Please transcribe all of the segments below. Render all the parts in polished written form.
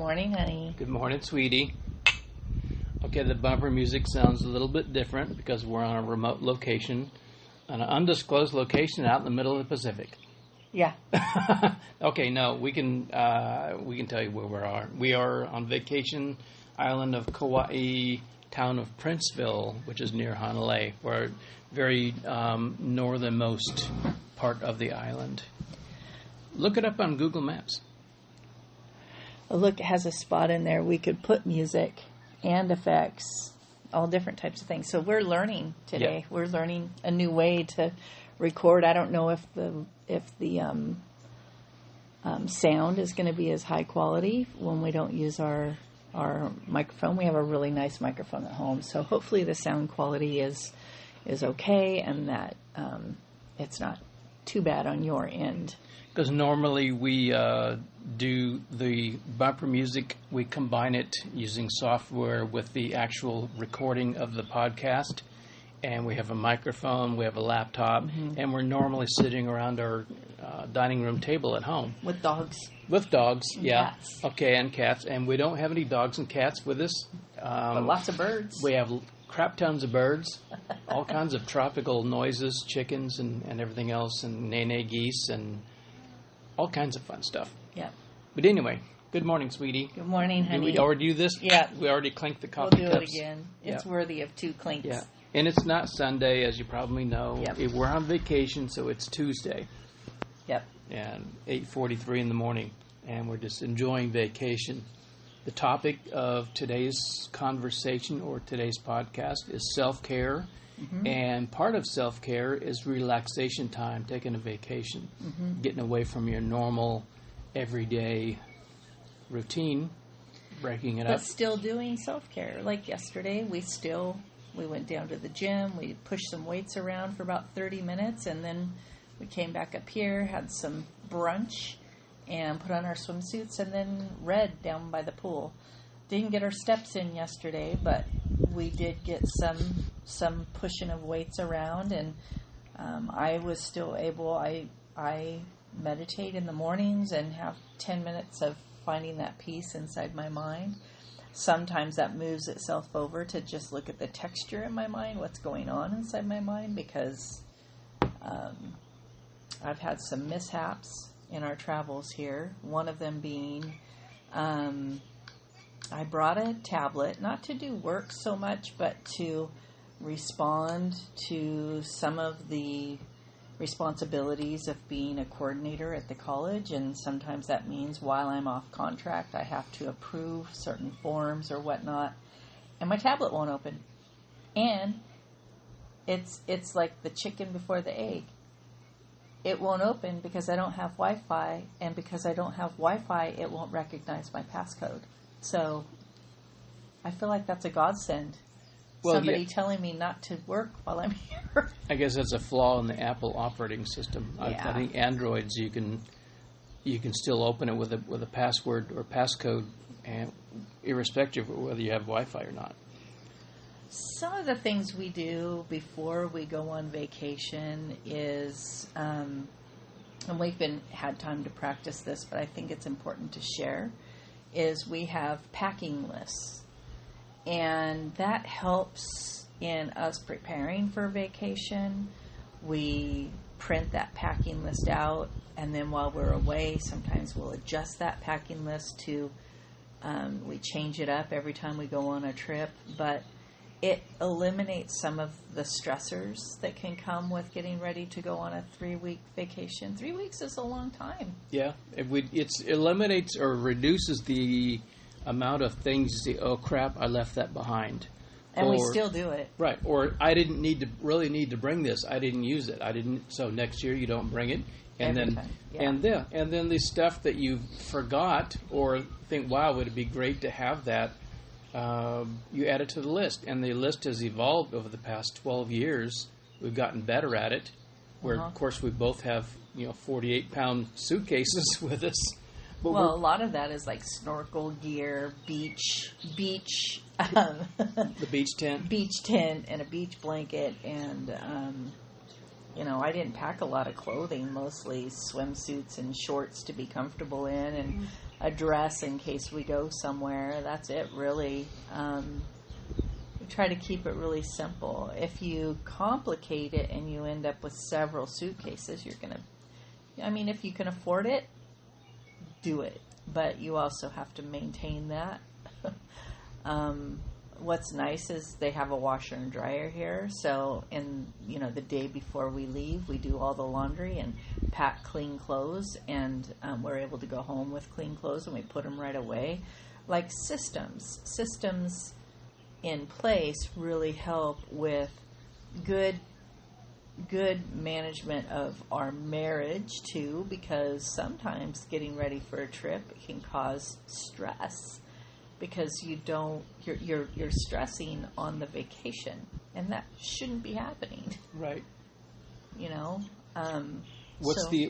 morning, honey. Good morning, sweetie. Okay, the bumper music sounds a little bit different because we're on a remote location, on an undisclosed location out in the middle of the Pacific. Yeah. Okay, no, we can tell you where we are. We are on vacation island of Kauai, town of Princeville, which is near Hanalei. We're very northernmost part of the island. Look it up on Google Maps. Look, it has a spot in there we could put music and effects, all different types of things. So we're learning today. Yep. We're learning a new way to record. I don't know if the sound is going to be as high quality when we don't use our microphone. We have a really nice microphone at home, so hopefully the sound quality is okay and that it's not too bad on your end. Because normally we do the bumper music, we combine it using software with the actual recording of the podcast. And we have a microphone, we have a laptop, and we're normally sitting around our dining room table at home. With dogs. With dogs, and yeah. Cats. Okay, and cats. And we don't have any dogs and cats with us. But lots of birds. We have crap tons of birds, all kinds of tropical noises, chickens and everything else, and nene geese, and all kinds of fun stuff. Yeah. But anyway, good morning, sweetie. Good morning, honey. Did we already do this? Yeah. We already clinked the coffee We'll do cups. it again. It's Yeah. worthy of 2 clinks. Yeah. And it's not Sunday, as you probably know. Yep. We're on vacation, so it's Tuesday. Yep. And 8:43 in the morning, and we're just enjoying vacation. The topic of today's conversation or today's podcast is self-care, and part of self-care is relaxation time, taking a vacation, getting away from your normal, everyday routine, breaking it But up. still doing self-care. Like yesterday, we went down to the gym, we pushed some weights around for about 30 minutes, and then we came back up here, had some brunch, and put on our swimsuits, and then read down by the pool. Didn't get our steps in yesterday, but we did get some pushing of weights around, and I was still able, I meditate in the mornings and have 10 minutes of finding that peace inside my mind. Sometimes that moves itself over to just look at the texture in my mind, what's going on inside my mind, because I've had some mishaps in our travels here. One of them being I brought a tablet, not to do work so much, but to respond to some of the responsibilities of being a coordinator at the college, and sometimes that means while I'm off contract I have to approve certain forms or whatnot, and my tablet won't open. And it's like the chicken before the egg. It won't open because I don't have Wi-Fi, and because I don't have Wi-Fi it won't recognize my passcode. So I feel like that's a godsend. Well, Somebody yeah. telling me not to work while I'm here. I guess that's a flaw in the Apple operating system. Yeah. I think Androids you can still open it with a password or passcode, and irrespective of whether you have Wi-Fi or not. Some of the things we do before we go on vacation is, and we've had time to practice this, but I think it's important to share, is we have packing lists. And that helps in us preparing for vacation. We print that packing list out, and then while we're away, sometimes we'll adjust that packing list to, we change it up every time we go on a trip, but it eliminates some of the stressors that can come with getting ready to go on a 3-week vacation. 3 weeks is a long time. Yeah, it eliminates or reduces the amount of things you say, oh crap, I left that behind. And we still do it. Right, or I didn't really need to bring this. I didn't use it. So next year you don't bring it. And Every then time. Yeah. and then the stuff that you forgot or think, wow, would it be great to have that, you add it to the list. And the list has evolved over the past 12 years. We've gotten better at it. Where of course we both have 48-pound suitcases with us. But well, a lot of that is like snorkel gear, beach, the beach tent, and a beach blanket, and I didn't pack a lot of clothing, mostly swimsuits and shorts to be comfortable in, and a dress in case we go somewhere. That's it, really. We try to keep it really simple. If you complicate it and you end up with several suitcases, you're going to, if you can afford it, do it. But you also have to maintain that. What's nice is they have a washer and dryer here. So the day before we leave, we do all the laundry and pack clean clothes, and we're able to go home with clean clothes, and we put them right away. Like systems in place really help with good management of our marriage too, because sometimes getting ready for a trip can cause stress because you're stressing on the vacation, and that shouldn't be happening. Right. What's the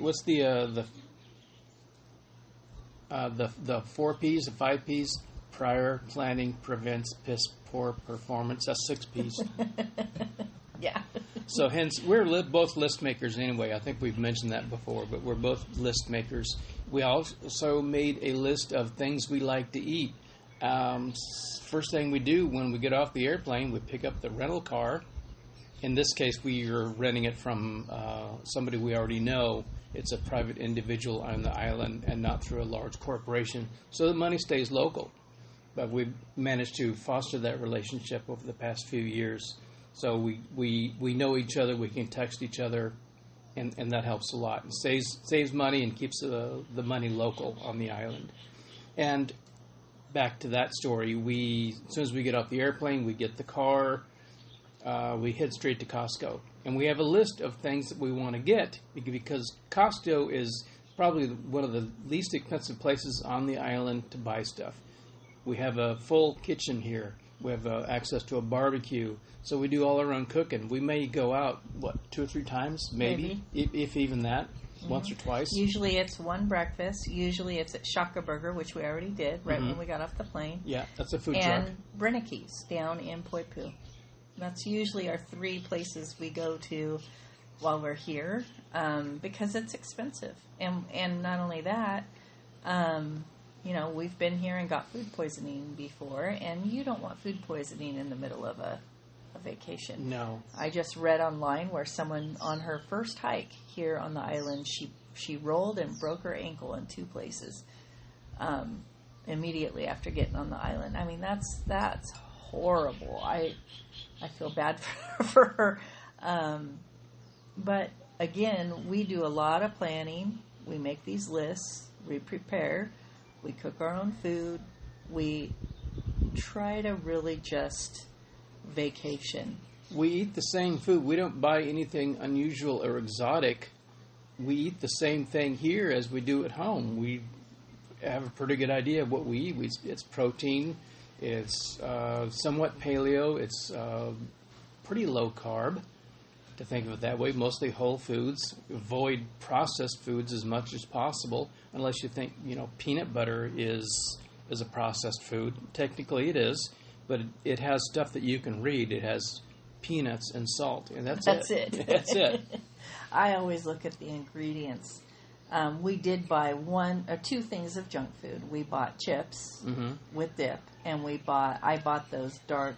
4 P's, the 5 P's? Prior planning prevents piss poor performance. That's 6 P's. Yeah. So hence, we're both list makers anyway. I think we've mentioned that before, but we're both list makers. We also made a list of things we like to eat. First thing we do when we get off the airplane, we pick up the rental car. In this case, we are renting it from somebody we already know. It's a private individual on the island and not through a large corporation, so the money stays local. But we've managed to foster that relationship over the past few years. So we know each other, we can text each other, and that helps a lot. It saves money and keeps the money local on the island. And back to that story, as soon as we get off the airplane, we get the car, we head straight to Costco. And we have a list of things that we want to get, because Costco is probably one of the least expensive places on the island to buy stuff. We have a full kitchen here. We have access to a barbecue, so we do all our own cooking. We may go out, 2 or 3 times, maybe. If even that, once or twice. Usually it's one breakfast. Usually it's at Shaka Burger, which we already did when we got off the plane. Yeah, that's a food truck. And Brennicke's down in Poipu. That's usually our 3 places we go to while we're here, because it's expensive. And not only that, we've been here and got food poisoning before, and you don't want food poisoning in the middle of a vacation. No. I just read online where someone on her first hike here on the island, she rolled and broke her ankle in 2 places immediately after getting on the island. I mean, that's horrible. I feel bad for her. But again, we do a lot of planning. We make these lists. We prepare. We cook our own food. We try to really just vacation. We eat the same food. We don't buy anything unusual or exotic. We eat the same thing here as we do at home. We have a pretty good idea of what we eat. It's protein. It's somewhat paleo. It's pretty low carb, to think of it that way. Mostly whole foods. Avoid processed foods as much as possible, unless you think peanut butter is a processed food. Technically, it is, but it has stuff that you can read. It has peanuts and salt, and that's it. That's it. I always look at the ingredients. We did buy 2 things of junk food. We bought chips with dip, and I bought those dark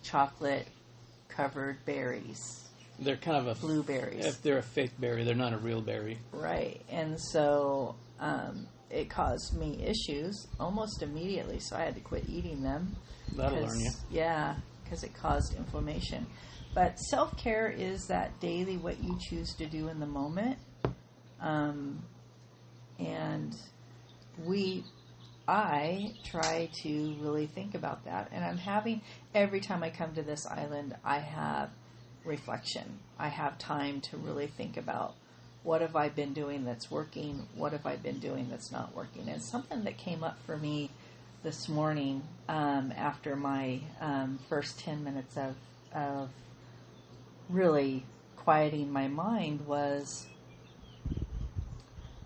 chocolate covered berries. They're kind of blueberries. If they're a fake berry, they're not a real berry. Right, and so it caused me issues almost immediately, so I had to quit eating them. That'll learn you. Yeah, because it caused inflammation. But self-care is that daily what you choose to do in the moment. And I try to really think about that. And every time I come to this island, I have reflection. I have time to really think about what have I been doing that's working, what have I been doing that's not working. And something that came up for me this morning after my first 10 minutes of really quieting my mind was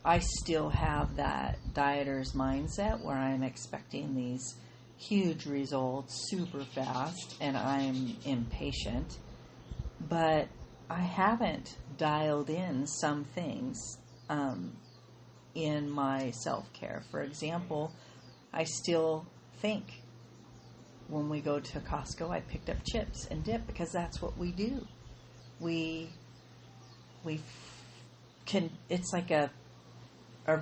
I still have that dieter's mindset where I'm expecting these huge results super fast and I'm impatient. But I haven't dialed in some things in my self-care. For example, I still think when we go to Costco, I picked up chips and dip because that's what we do. We can, it's like a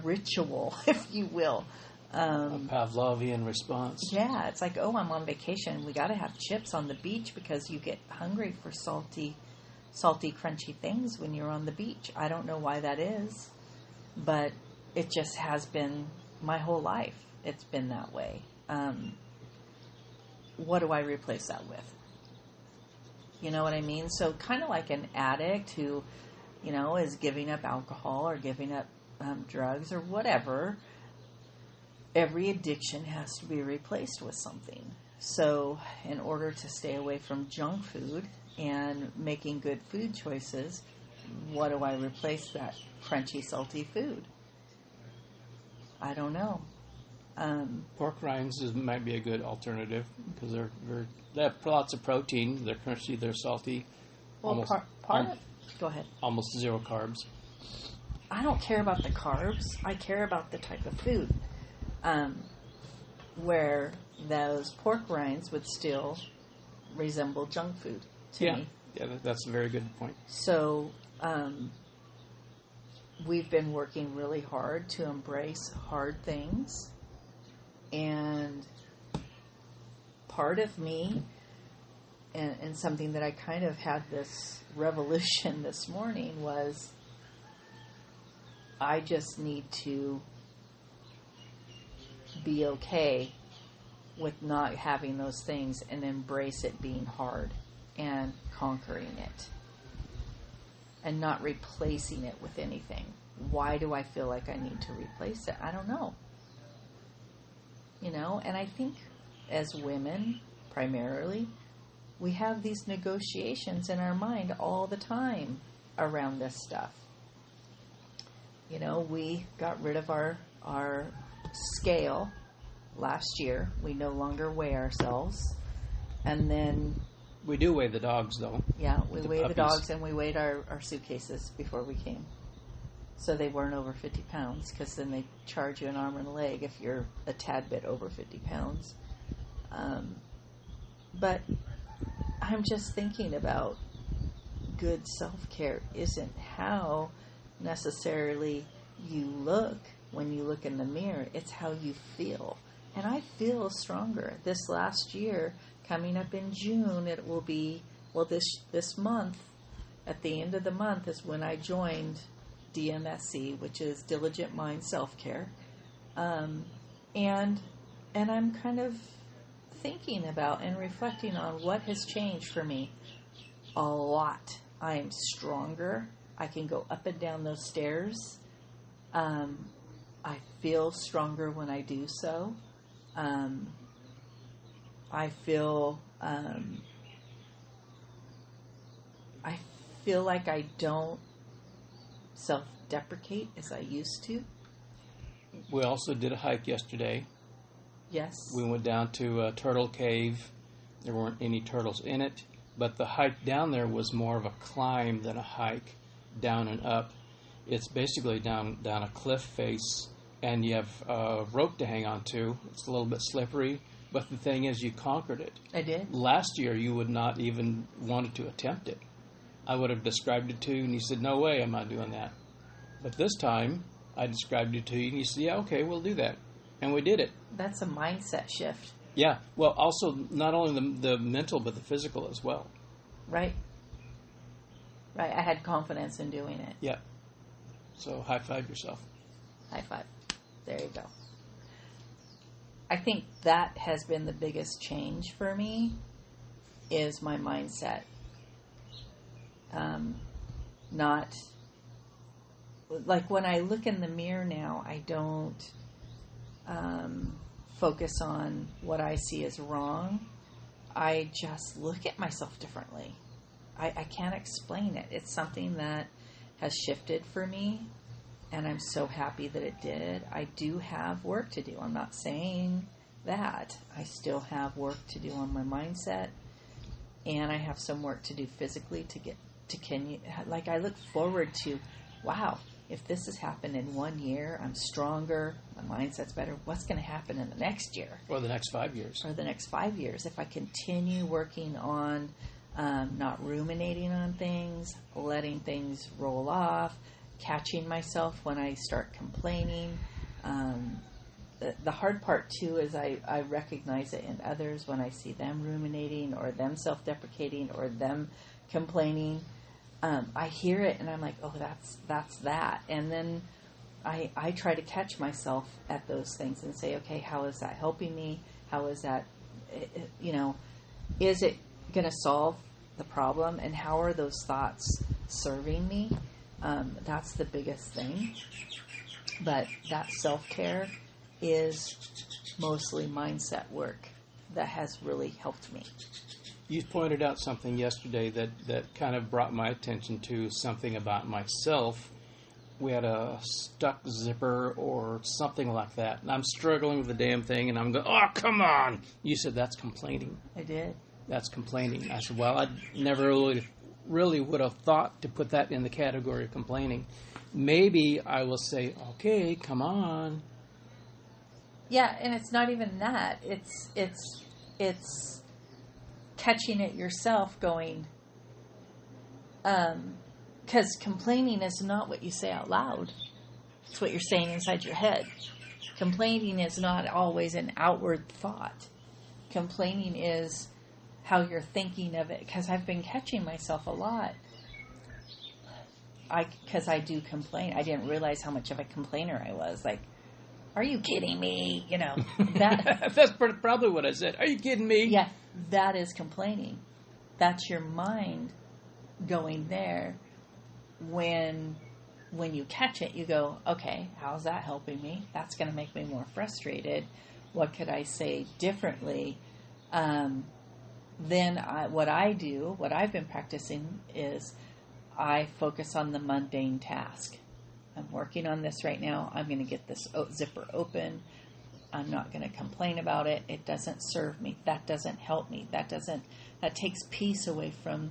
ritual, if you will. A Pavlovian response. Yeah, it's like, oh, I'm on vacation. We got to have chips on the beach because you get hungry for salty, crunchy things when you're on the beach. I don't know why that is, but it just has been my whole life. It's been that way. What do I replace that with? You know what I mean? So kind of like an addict who, is giving up alcohol or giving up drugs or whatever. Every addiction has to be replaced with something. So in order to stay away from junk food and making good food choices, what do I replace that crunchy, salty food? I don't know. Pork rinds might be a good alternative because they have lots of protein. They're crunchy, they're salty. Well, go ahead. Almost zero carbs. I don't care about the carbs. I care about the type of food. Where those pork rinds would still resemble junk food to me. Yeah, that's a very good point. So we've been working really hard to embrace hard things. And part of me, and something that I kind of had this revolution this morning was, I just need to be okay with not having those things and embrace it being hard and conquering it and not replacing it with anything. Why do I feel like I need to replace it? I don't know. And I think as women, primarily, we have these negotiations in our mind all the time around this stuff. We got rid of our scale last year. We no longer weigh ourselves. And then... We do weigh the dogs, though. Yeah, we weigh the dogs, and we weighed our suitcases before we came. So they weren't over 50 pounds, because then they charge you an arm and a leg if you're a tad bit over 50 pounds. But I'm just thinking about good self-care isn't how necessarily you look when you look in the mirror. It's how you feel. And I feel stronger. This last year, coming up in June, it will be, this month, at the end of the month is when I joined DMSC, which is Diligent Mind Self-Care. And I'm kind of thinking about and reflecting on what has changed for me. A lot. I am stronger. I can go up and down those stairs. I feel stronger when I do so. I feel like I don't self-deprecate as I used to. We also did a hike yesterday. Yes. We went down to Turtle Cave. There weren't any turtles in it, but the hike down there was more of a climb than a hike down and up. It's basically down a cliff face, and you have a rope to hang on to. It's a little bit slippery, but the thing is, you conquered it. I did. Last year, you would not even wanted to attempt it. I would have described it to you, and you said, no way, I'm not doing that. But this time, I described it to you, and you said, yeah, okay, we'll do that. And we did it. That's a mindset shift. Yeah. Well, also, not only the mental, but the physical as well. Right. Right. I had confidence in doing it. Yeah. So, high five yourself. High five. There you go. I think that has been the biggest change for me, is my mindset. Not, like when I look in the mirror now, I don't focus on what I see as wrong. I just look at myself differently. I can't explain it. It's something that has shifted for me, and I'm so happy that it did. I do have work to do. I'm not saying that. I still have work to do on my mindset, and I have some work to do physically to get I look forward to, wow, if this has happened in 1 year, I'm stronger, my mindset's better. What's going to happen in the next year? Or the next 5 years. Or the next 5 years. If I continue working on not ruminating on things, letting things roll off, catching myself when I start complaining. The hard part, too, is I recognize it in others when I see them ruminating or them self-deprecating or them complaining. I hear it and I'm like, oh, that's that. And then I try to catch myself at those things and say, okay, how is that helping me? How is that, is it going to solve the problem? And how are those thoughts serving me? That's the biggest thing. But that self-care is mostly mindset work that has really helped me. You pointed out something yesterday that kind of brought my attention to something about myself. We had a stuck zipper or something like that, and I'm struggling with the damn thing, and I'm going, oh, come on! You said that's complaining. I did. That's complaining. I said, well, I never really would have thought to put that in the category of complaining. Maybe I will say, okay, come on. Yeah, and it's not even that. It's catching it yourself going, because complaining is not what you say out loud. It's what you're saying inside your head. Complaining is not always an outward thought. Complaining is how you're thinking of it, because I've been catching myself a lot. Because I do complain. I didn't realize how much of a complainer I was. Like, are you kidding me? That. That's probably what I said. Are you kidding me? Yeah, that is complaining. That's your mind going there. When you catch it, you go, okay, how's that helping me? That's going to make me more frustrated. What could I say differently? Then what I've been practicing is I focus on the mundane task. I'm working on this right now. I'm going to get this zipper open. I'm not going to complain about it. It doesn't serve me. That doesn't help me. That takes peace away from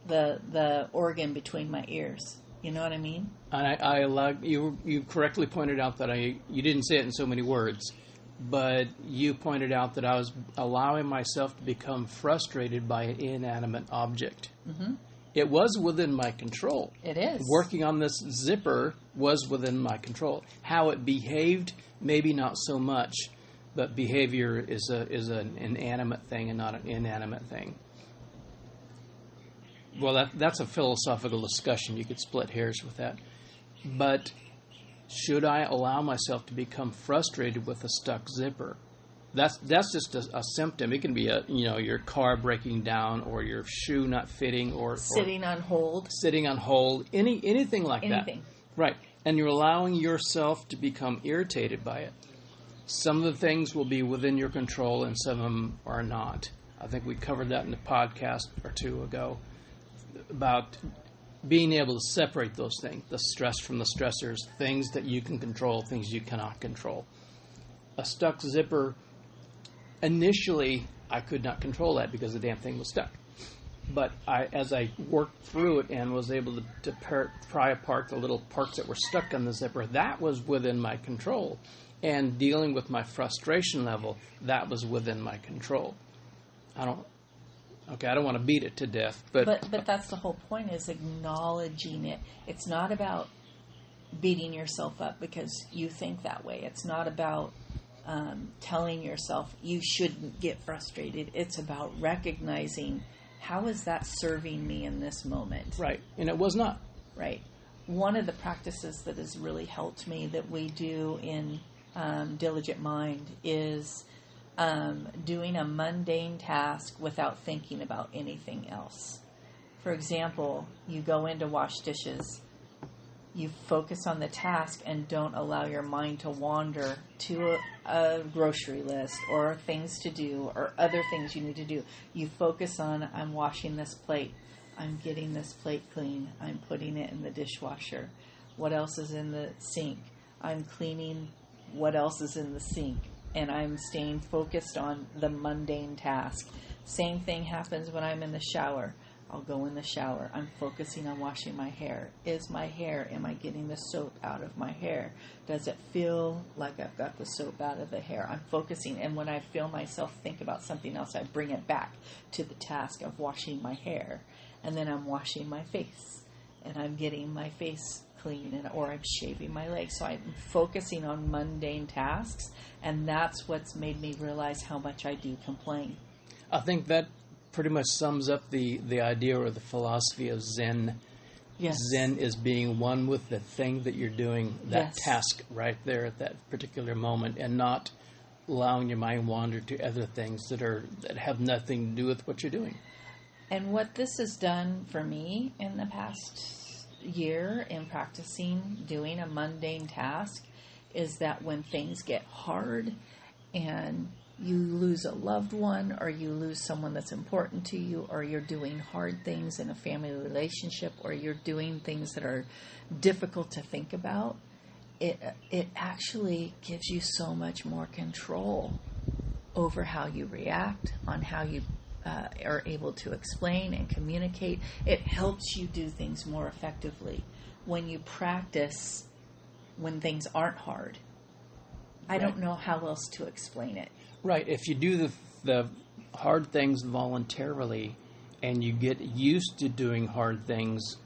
the organ between my ears. You know what I mean? And I like you correctly pointed out that you didn't say it in so many words, but you pointed out that I was allowing myself to become frustrated by an inanimate object. Mm-hmm. It was within my control. It is. Working on this zipper was within my control. How it behaved, maybe not so much, but behavior is an inanimate thing and not an inanimate thing. Well, that's a philosophical discussion. You could split hairs with that. But should I allow myself to become frustrated with a stuck zipper? That's just a symptom. It can be your car breaking down or your shoe not fitting or sitting on hold. Anything like that. Right. And you're allowing yourself to become irritated by it. Some of the things will be within your control and some of them are not. I think we covered that in a podcast or two ago about being able to separate those things, the stress from the stressors, things that you can control, things you cannot control. A stuck zipper, initially, I could not control that because the damn thing was stuck. But as I worked through it and was able to pry apart the little parts that were stuck on the zipper, that was within my control. And dealing with my frustration level, that was within my control. I don't want to beat it to death. But that's the whole point, is acknowledging it. It's not about beating yourself up because you think that way. It's not about telling yourself you shouldn't get frustrated. It's about recognizing, how is that serving me in this moment? Right. And it was not. Right. One of the practices that has really helped me that we do in Diligent Mind is doing a mundane task without thinking about anything else. For example, you go in to wash dishes. You focus on the task and don't allow your mind to wander to a grocery list or things to do or other things you need to do. You focus on, I'm washing this plate. I'm getting this plate clean. I'm putting it in the dishwasher. What else is in the sink? I'm cleaning what else is in the sink. And I'm staying focused on the mundane task. Same thing happens when I'm in the shower. I'll go in the shower. I'm focusing on washing my hair. Am I getting the soap out of my hair? Does it feel like I've got the soap out of the hair? I'm focusing, and when I feel myself think about something else, I bring it back to the task of washing my hair. And then I'm washing my face, and I'm getting my face clean, or I'm shaving my legs. So I'm focusing on mundane tasks, and that's what's made me realize how much I do complain. I think that pretty much sums up the idea or the philosophy of Zen. Yes. Zen is being one with the thing that you're doing, that Yes. task right there at that particular moment, and not allowing your mind wander to other things that have nothing to do with what you're doing. And what this has done for me in the past year in practicing doing a mundane task is that when things get hard and you lose a loved one, or you lose someone that's important to you, or you're doing hard things in a family relationship, or you're doing things that are difficult to think about, it actually gives you so much more control over how you react, on how you are able to explain and communicate. It helps you do things more effectively when you practice when things aren't hard. I don't know how else to explain it. Right. If you do the hard things voluntarily, and you get used to doing hard things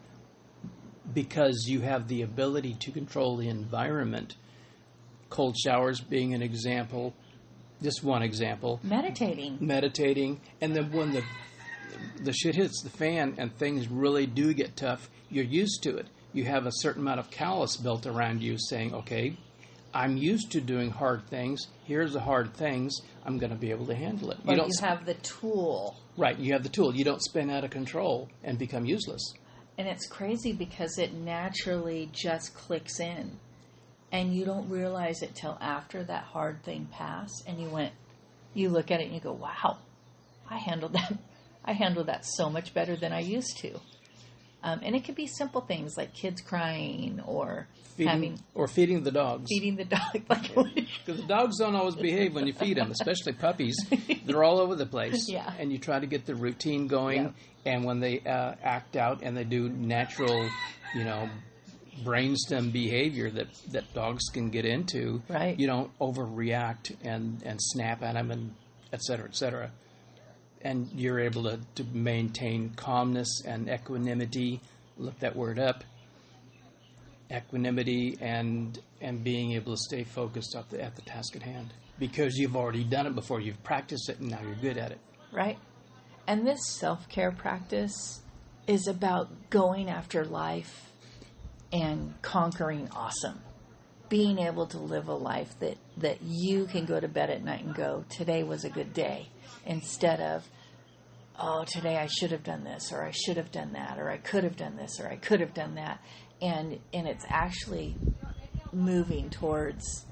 because you have the ability to control the environment, cold showers being an example, just one example. Meditating. And then when the shit hits the fan and things really do get tough, you're used to it. You have a certain amount of callus built around you saying, okay, I'm used to doing hard things. Here's the hard things. I'm going to be able to handle it. You have the tool. Right. You have the tool. You don't spin out of control and become useless. And it's crazy because it naturally just clicks in. And you don't realize it till after that hard thing passed. And you look at it and you go, wow, I handled that so much better than I used to. And it could be simple things like kids crying or feeding the dogs. Feeding the dog. Because the dogs don't always behave when you feed them, especially puppies. They're all over the place. Yeah. And you try to get the routine going. Yep. And when they act out and they do natural, brainstem behavior that dogs can get into, right. You don't overreact and snap at them, and et cetera, et cetera. And you're able to maintain calmness and equanimity. Look that word up. Equanimity and being able to stay focused at the task at hand. Because you've already done it before. You've practiced it, and now you're good at it. Right. And this self-care practice is about going after life and conquering awesome. Being able to live a life that you can go to bed at night and go, today was a good day. Instead of, oh, today I should have done this, or I should have done that, or I could have done this, or I could have done that. And it's actually moving towards,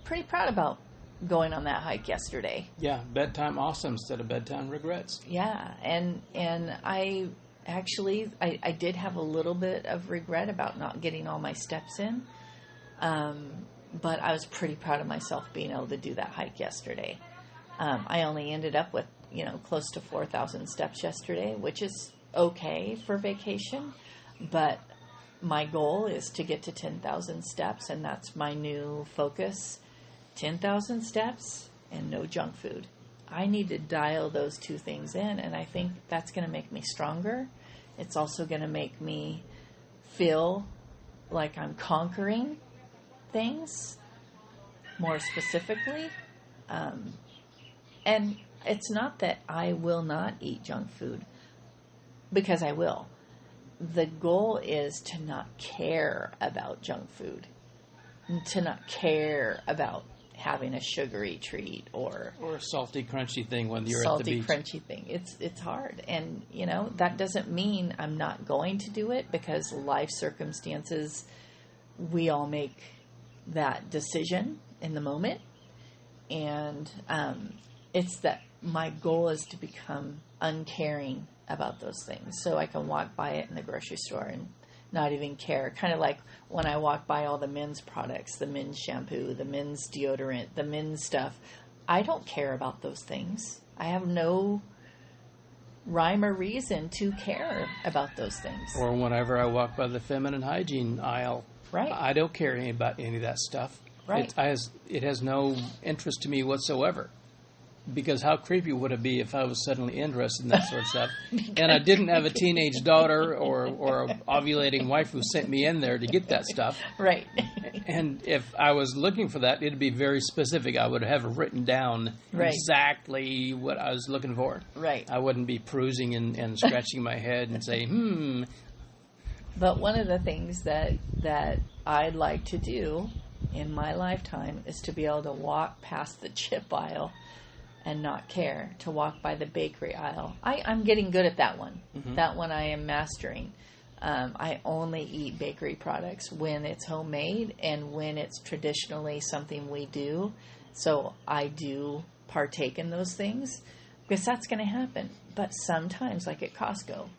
pretty proud about going on that hike yesterday. Yeah, bedtime awesome instead of bedtime regrets. Yeah, and I actually, I did have a little bit of regret about not getting all my steps in. But I was pretty proud of myself being able to do that hike yesterday. I only ended up with, close to 4,000 steps yesterday, which is okay for vacation. But my goal is to get to 10,000 steps, and that's my new focus. 10,000 steps and no junk food. I need to dial those two things in, and I think that's going to make me stronger. It's also going to make me feel like I'm conquering things more specifically. And it's not that I will not eat junk food, because I will. The goal is to not care about junk food, to not care about having a sugary treat or a salty, crunchy thing when you're at the beach. Salty, crunchy thing. It's hard. And, that doesn't mean I'm not going to do it, because life circumstances, we all make that decision in the moment. And it's that my goal is to become uncaring about those things, so I can walk by it in the grocery store and not even care. Kind of like when I walk by all the men's products, the men's shampoo, the men's deodorant, the men's stuff. I don't care about those things. I have no rhyme or reason to care about those things. Or whenever I walk by the feminine hygiene aisle, Right. I don't care about any of that stuff. Right. It has no interest to me whatsoever. Because how creepy would it be if I was suddenly interested in that sort of stuff, and I didn't have a teenage daughter or an ovulating wife who sent me in there to get that stuff. Right. And if I was looking for that, it'd be very specific. I would have written down Right. exactly what I was looking for. Right. I wouldn't be perusing and scratching my head and say, But one of the things that I'd like to do in my lifetime is to be able to walk past the chip aisle and not care, to walk by the bakery aisle. I'm getting good at that one. Mm-hmm. That one I am mastering. I only eat bakery products when it's homemade and when it's traditionally something we do. So I do partake in those things because that's going to happen. But sometimes, like at Costco,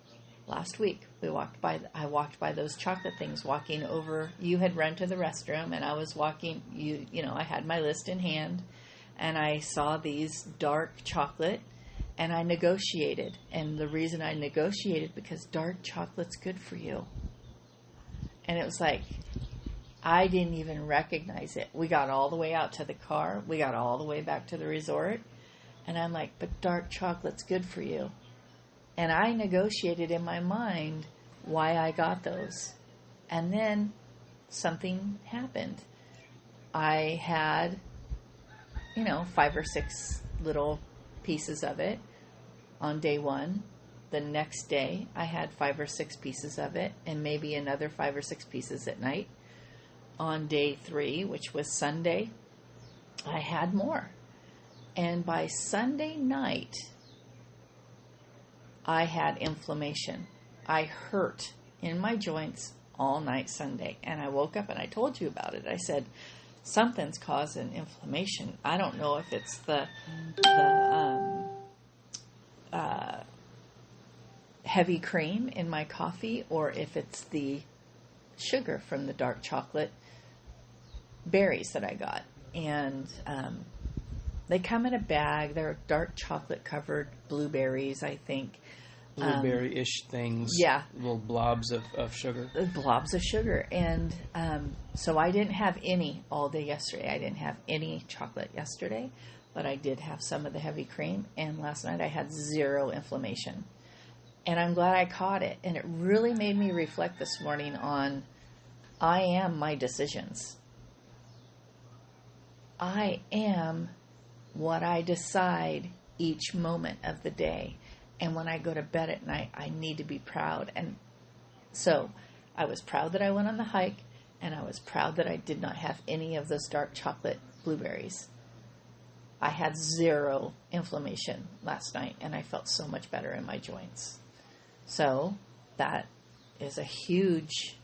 last week I walked by those chocolate things walking over. You had run to the restroom and I was walking. I had my list in hand. And I saw these dark chocolate, and I negotiated. And the reason I negotiated, because dark chocolate's good for you. And it was like, I didn't even recognize it. We got all the way out to the car. We got all the way back to the resort. And I'm like, but dark chocolate's good for you. And I negotiated in my mind why I got those. And then something happened. I had 5 or 6 little pieces of it on day 1. The next day, I had 5 or 6 pieces of it, and maybe another 5 or 6 pieces at night. On day 3, which was Sunday, I had more. And by Sunday night, I had inflammation. I hurt in my joints all night Sunday. And I woke up and I told you about it. I said, something's causing inflammation. I don't know if it's the heavy cream in my coffee or if it's the sugar from the dark chocolate berries that I got. And they come in a bag. They're dark chocolate covered blueberries, I think. Blueberry-ish things. Yeah. Little blobs of sugar. Blobs of sugar. And so I didn't have any all day yesterday. I didn't have any chocolate yesterday, but I did have some of the heavy cream. And last night I had 0 inflammation. And I'm glad I caught it. And it really made me reflect this morning on I am my decisions. I am what I decide each moment of the day. And when I go to bed at night, I need to be proud. And so I was proud that I went on the hike, and I was proud that I did not have any of those dark chocolate blueberries. I had 0 inflammation last night, and I felt so much better in my joints. So that is a huge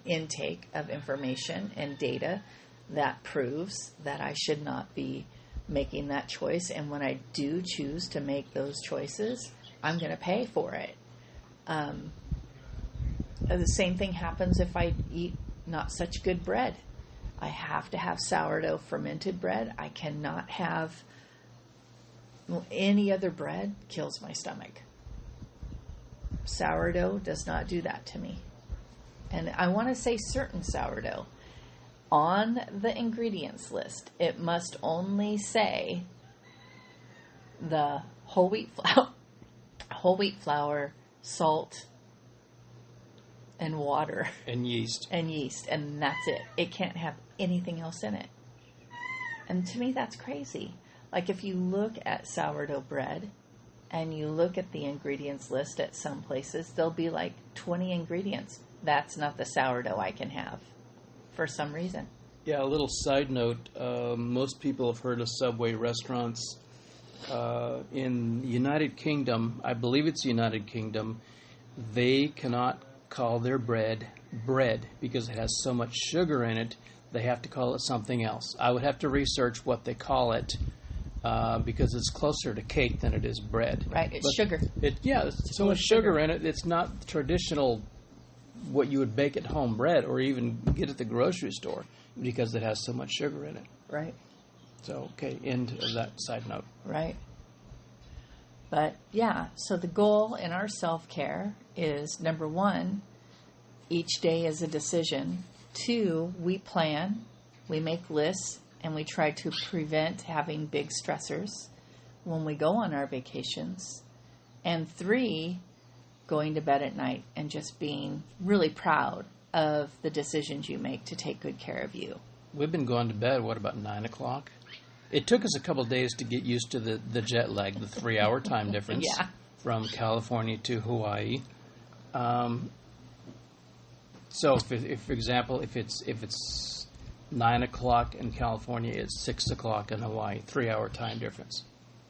intake of information and data that proves that I should not be making that choice, and when I do choose to make those choices, I'm going to pay for it. The same thing happens if I eat not such good bread. I have to have sourdough fermented bread. I cannot have any other bread. Kills my stomach. Sourdough does not do that to me. And I want to say certain sourdough. On the ingredients list, it must only say the whole wheat flour, salt, and water. And yeast. And that's it. It can't have anything else in it. And to me, that's crazy. Like if you look at sourdough bread and you look at the ingredients list at some places, there'll be like 20 ingredients. That's not the sourdough I can have. For some reason. Yeah, a little side note. Most people have heard of Subway restaurants. In the United Kingdom, I believe it's United Kingdom, they cannot call their bread because it has so much sugar in it. They have to call it something else. I would have to research what they call it because it's closer to cake than it is bread. Right, it's sugar. There's so much sugar in it. It's not traditional what you would bake at home bread or even get at the grocery store because it has so much sugar in it. Right. So, okay, end of that side note. Right. But yeah, so the goal in our self-care is, number one, each day is a decision. 2, we plan, we make lists, and we try to prevent having big stressors when we go on our vacations. And 3, going to bed at night and just being really proud of the decisions you make to take good care of you. We've been going to bed, what, about 9 o'clock? It took us a couple of days to get used to the jet lag, the 3-hour time difference Yeah. from California to Hawaii. So, if for example, if it's 9 o'clock in California, it's 6 o'clock in Hawaii, 3-hour time difference.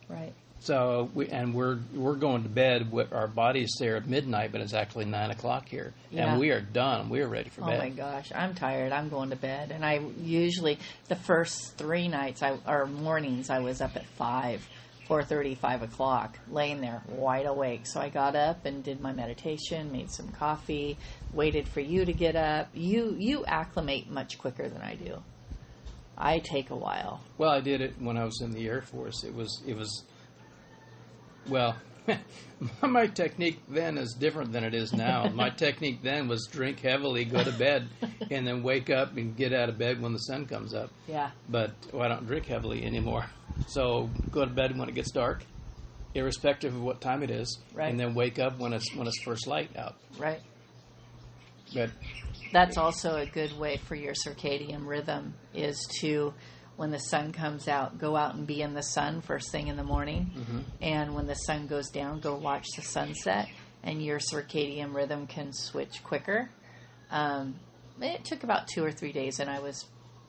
Right. So we're going to bed. Our bodies there at midnight, but it's actually 9 o'clock here, Yeah. and we are done. We are ready for bed. Oh my gosh, I'm tired. I'm going to bed. And I usually, the first 3 nights or mornings, I was up at 4:30, 5 o'clock, laying there wide awake. So I got up and did my meditation, made some coffee, waited for you to get up. You acclimate much quicker than I do. I take a while. Well, I did it when I was in the Air Force. It was. Well, my technique then is different than it is now. My technique then was drink heavily, go to bed, and then wake up and get out of bed when the sun comes up. Yeah. But I don't drink heavily anymore. So go to bed when it gets dark, irrespective of what time it is, Right. and then wake up when it's first light out. Right. But That's also a good way for your circadian rhythm, is to, when the sun comes out, go out and be in the sun first thing in the morning. Mm-hmm. And when the sun goes down, go watch the sunset, and your circadian rhythm can switch quicker. It took about 2 or 3 days, and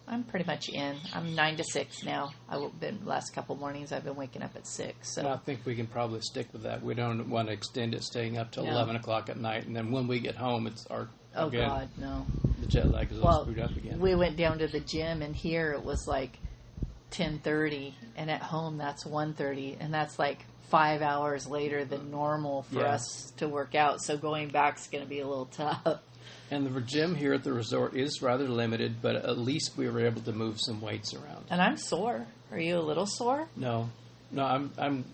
I'm pretty much in. I'm 9 to 6 now. The last couple mornings I've been waking up at 6. So I think we can probably stick with that. We don't want to extend it, staying up till No. 11 o'clock at night, and then when we get home, it's oh again, God, no. the jet lag is all screwed up again. We went down to the gym, and here it was like 10:30, and at home that's 1:30, and that's like 5 hours later than normal for Yeah. us to work out. So going back's going to be a little tough. And the gym here at the resort is rather limited, but at least we were able to move some weights around. And I'm sore. Are you a little sore? No, I'm.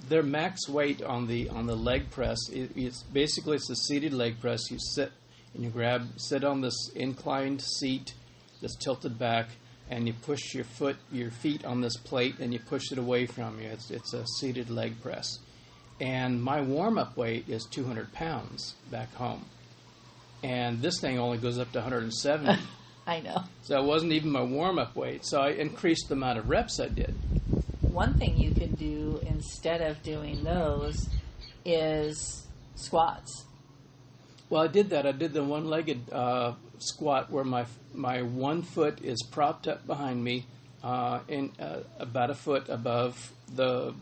Their max weight on the leg press. It's basically a seated leg press. You sit and you sit on this inclined seat that's tilted back, and you push your feet on this plate, and you push it away from you. It's a seated leg press. And my warm up weight is 200 pounds back home, and this thing only goes up to 170. I know. So it wasn't even my warm up weight. So I increased the amount of reps I did. One thing you can do instead of doing those is squats. Well, I did that. I did the one-legged squat where my one foot is propped up behind me, in about a foot above the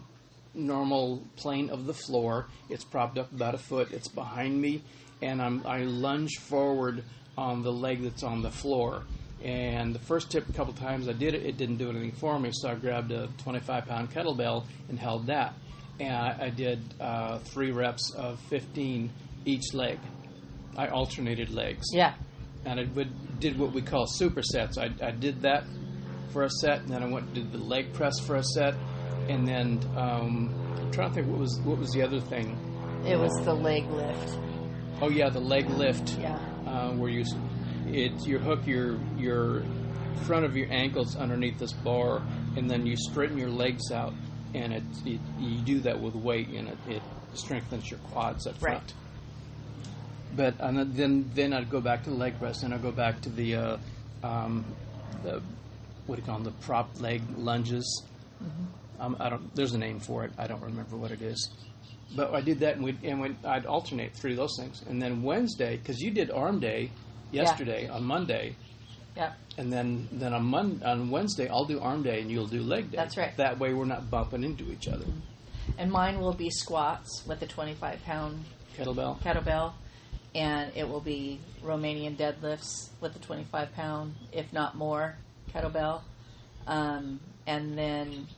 normal plane of the floor. It's propped up about a foot. It's behind me, and I lunge forward on the leg that's on the floor. And the first couple times I did it, it didn't do anything for me, so I grabbed a 25-pound kettlebell and held that. And I did 3 reps of 15 each leg. I alternated legs. Yeah. And I did what we call supersets. I did that for a set, and then I went and did the leg press for a set, and then I'm trying to think what was the other thing. It was the leg lift. Oh yeah, the leg lift. Yeah. Where you hook your front of your ankles underneath this bar, and then you straighten your legs out, and you do that with weight, and it strengthens your quads up front. Right. But then I'd go back to the leg press, and I'd go back to the what do you call them, the prop leg lunges. Mm-hmm. There's a name for it. I don't remember what it is. But I did that, and I'd alternate through those things. And then Wednesday, because you did arm day yesterday on Monday. Yeah. And then on Wednesday, I'll do arm day, and you'll do leg day. That's right. That way we're not bumping into each other. And mine will be squats with a 25-pound kettlebell. And it will be Romanian deadlifts with a 25-pound, if not more, kettlebell. And then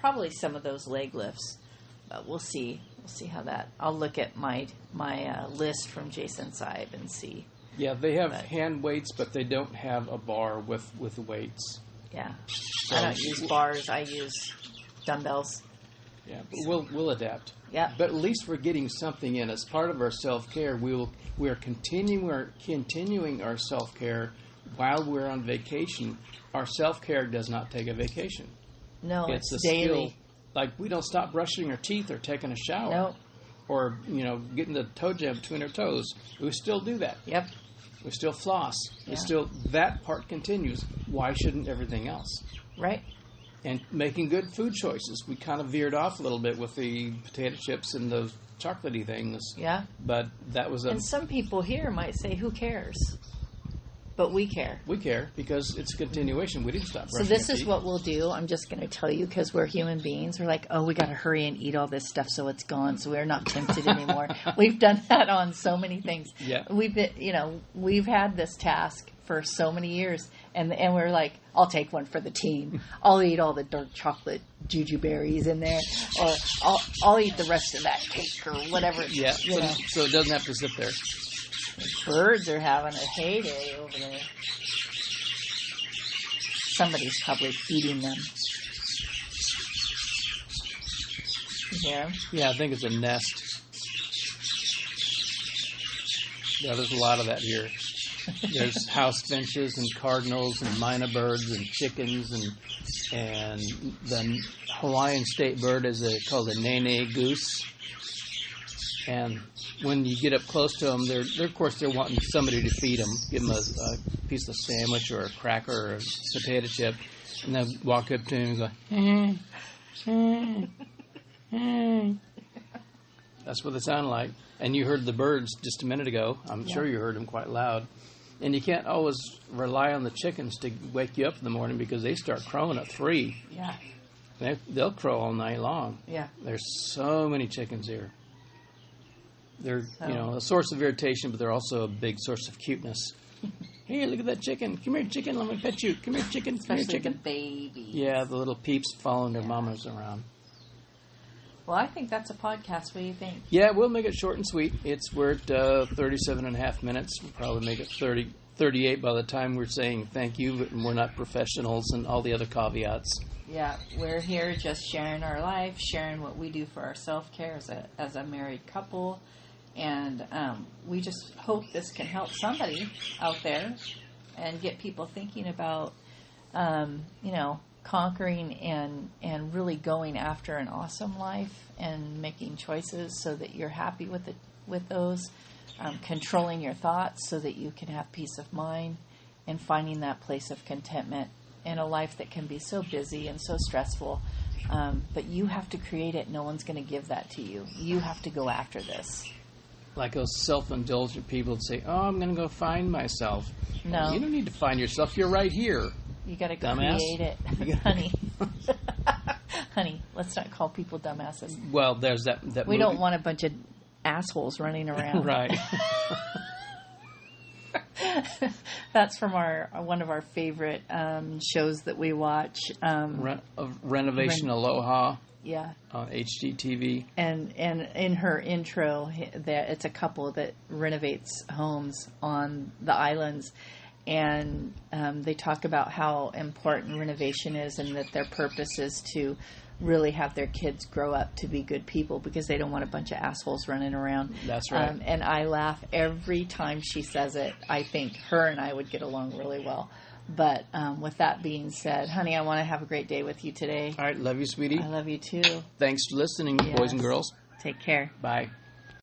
probably some of those leg lifts. But we'll see. We'll see how that. I'll look at my list from Jason Saib and see. Yeah, they have hand weights, but they don't have a bar with weights. Yeah. So I don't use bars. I use dumbbells. Yeah, but we'll adapt. Yeah. But at least we're getting something in. As part of our self-care, we are continuing our self-care while we're on vacation. Our self-care does not take a vacation. No, It's a daily. skill. Like, we don't stop brushing our teeth or taking a shower. Nope. Or, getting the toe jam between our toes. We still do that. Yep. We still floss. Yeah. That part continues. Why shouldn't everything else? Right. And making good food choices. We kind of veered off a little bit with the potato chips and the chocolatey things. Yeah. But that was And some people here might say, who cares? But we care. We care because it's a continuation. We didn't stop So brushing this our is teeth. what we'll do. I'm just going to tell you because we're human beings. We're like, oh, we got to hurry and eat all this stuff so it's gone. So we're not tempted anymore. We've done that on so many things. Yeah. We've been, we've had this task for so many years, and we're like, I'll take one for the team. I'll eat all the dark chocolate juju berries in there, or I'll eat the rest of that cake or whatever. Yeah. So it doesn't have to sit there. Birds are having a heyday over there. Somebody's probably feeding them. You hear 'em? Yeah, I think it's a nest. Yeah, there's a lot of that here. There's house finches and cardinals and myna birds and chickens and the Hawaiian state bird is called a nene goose. And when you get up close to them, they're of course they're wanting somebody to feed them, give them a piece of sandwich or a cracker or a potato chip, and then walk up to him and go. That's what they sound like. And you heard the birds just a minute ago. I'm sure you heard them quite loud. And you can't always rely on the chickens to wake you up in the morning because they start crowing at 3. Yeah. They'll crow all night long. Yeah. There's so many chickens here. They're, a source of irritation, but they're also a big source of cuteness. Hey, look at that chicken. Come here, chicken. Let me pet you. Come here, chicken. Come here, Especially chicken. the baby. Yeah, the little peeps following their mamas around. Well, I think that's a podcast. What do you think? Yeah, we'll make it short and sweet. We're at 37 and a half minutes. We'll probably make it 38 by the time we're saying thank you, but we're not professionals and all the other caveats. Yeah, we're here just sharing our life, sharing what we do for our self-care as a married couple. And we just hope this can help somebody out there and get people thinking about, conquering and really going after an awesome life and making choices so that you're happy with those, controlling your thoughts so that you can have peace of mind and finding that place of contentment in a life that can be so busy and so stressful. But you have to create it. No one's going to give that to you. You have to go after this. Like those self-indulgent people that say, oh, I'm going to go find myself. No. You don't need to find yourself. You're right here. You got to Dumbass. create it. Honey. Honey, let's not call people dumbasses. Well, there's that We movie. don't want a bunch of assholes running around. Right. That's from one of our favorite shows that we watch. Renovation Aloha Yeah. on HGTV. And in her intro, it's a couple that renovates homes on the islands, and they talk about how important renovation is, and that their purpose is to really have their kids grow up to be good people because they don't want a bunch of assholes running around. That's right. And I laugh every time she says it. I think her and I would get along really well. But with that being said, honey, I want to have a great day with you today. All right. Love you, sweetie. I love you too. Thanks for listening, boys and girls. Take care. Bye.